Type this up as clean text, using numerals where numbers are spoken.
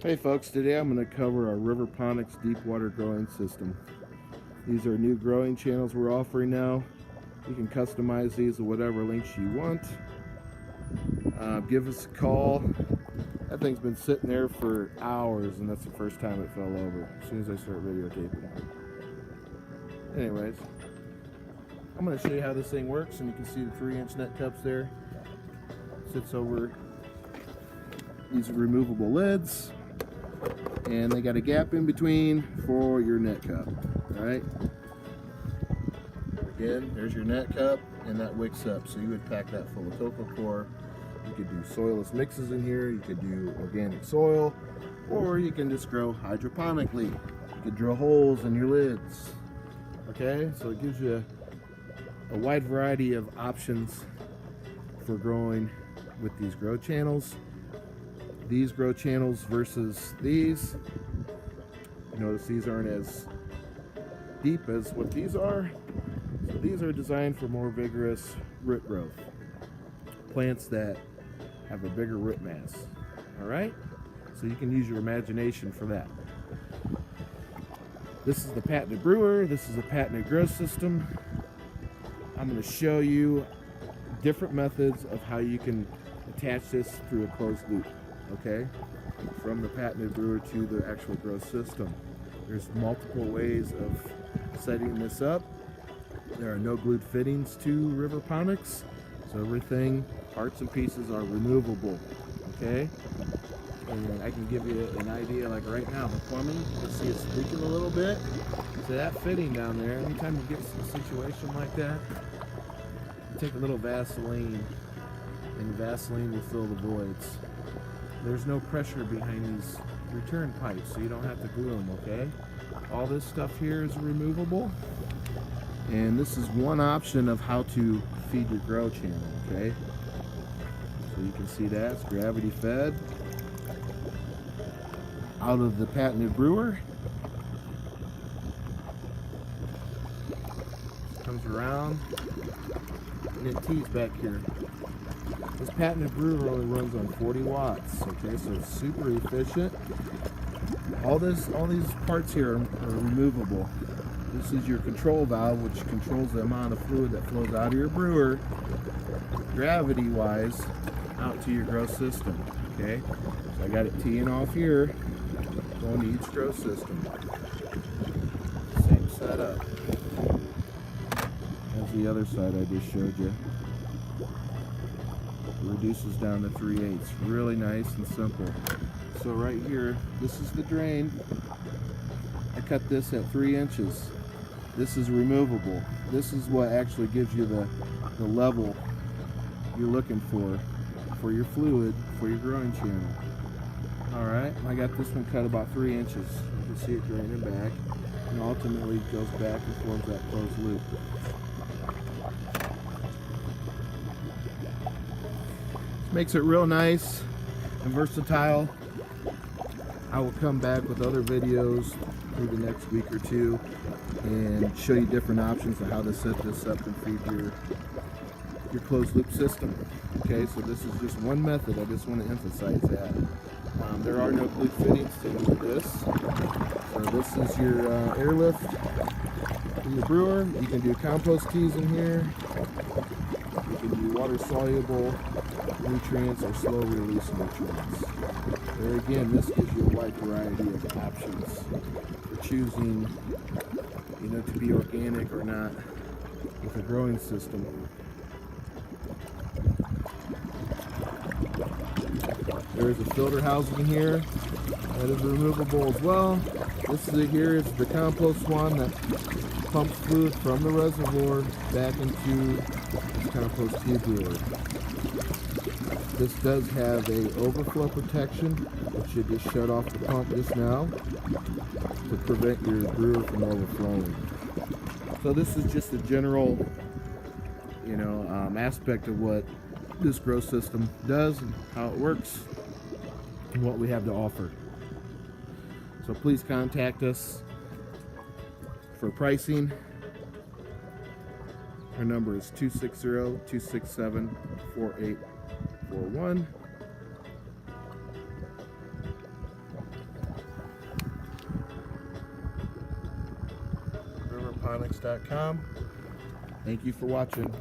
Hey folks, today I'm going to cover our Riverponics deep water growing system. These are new growing channels we're offering now. You can customize these with whatever lengths you want. Give us a call. That thing's been sitting there for hours and that's the first time it fell over as soon as I start videotaping. Anyways, I'm going to show you how this thing works, and you can see the 3-inch net cups there. Sits over these removable lids, and they got a gap in between for your net cup. Alright, again, there's your net cup, and that wicks up, so you would pack that full of cocoa core. You could do soilless mixes in here, you could do organic soil, or you can just grow hydroponically. You could drill holes in your lids. Okay, so it gives you a wide variety of options for growing with these grow channels. These grow channels versus these, you notice these aren't as deep as what these are. So these are designed for more vigorous root growth, plants that have a bigger root mass. All right, so you can use your imagination for that. This is the patented brewer. This is a patented grow system. I'm going to show you different methods of how you can attach this through a closed loop. Okay, from the patented brewer to the actual grow system. There's multiple ways of setting this up. There are no glued fittings to Riverponics, so everything, parts and pieces, are removable. Okay, and I can give you an idea, like right now, the plumbing, you can see it's leaking a little bit. So that fitting down there, anytime you get to a situation like that, you take a little Vaseline, and the Vaseline will fill the voids. There's no pressure behind these return pipes, so you don't have to glue them, okay? All this stuff here is removable, and this is one option of how to feed your grow channel, okay? So you can see that, it's gravity fed out of the patented brewer. Comes around, and it tees back here. This patented brewer only runs on 40 watts, okay, so it's super efficient. All these parts here are removable. This is your control valve, which controls the amount of fluid that flows out of your brewer, gravity-wise, out to your grow system, okay? So I got it teeing off here, going to each grow system. Same setup as the other side I just showed you. Reduces down to 3/8. Really nice and simple. So right here, this is the drain. I cut this at 3 inches. This is removable. This is what actually gives you the level you're looking for your fluid, for your growing channel. Alright, I got this one cut about 3 inches. You can see it draining back, and ultimately goes back and forms that closed loop. Makes it real nice and versatile. I will come back with other videos through the next week or two and show you different options of how to set this up and feed your closed loop system. Okay, so this is just one method. I just want to emphasize that. There are no glued fittings to this. So this is your airlift in the brewer. You can do compost teas in here. You can do water soluble nutrients or slow release nutrients. There again, this gives you a wide variety of options for choosing, to be organic or not with a growing system. There's a filter housing here that is removable as well. This here is the compost one that pumps fluid from the reservoir back into this compost tea brewer. This does have a overflow protection, which should just shut off the pump just now to prevent your brewer from overflowing. So this is just a general, aspect of what this grow system does and how it works and what we have to offer. So please contact us for pricing. Our number is 260-267-4841. riverponics.com. Thank you for watching.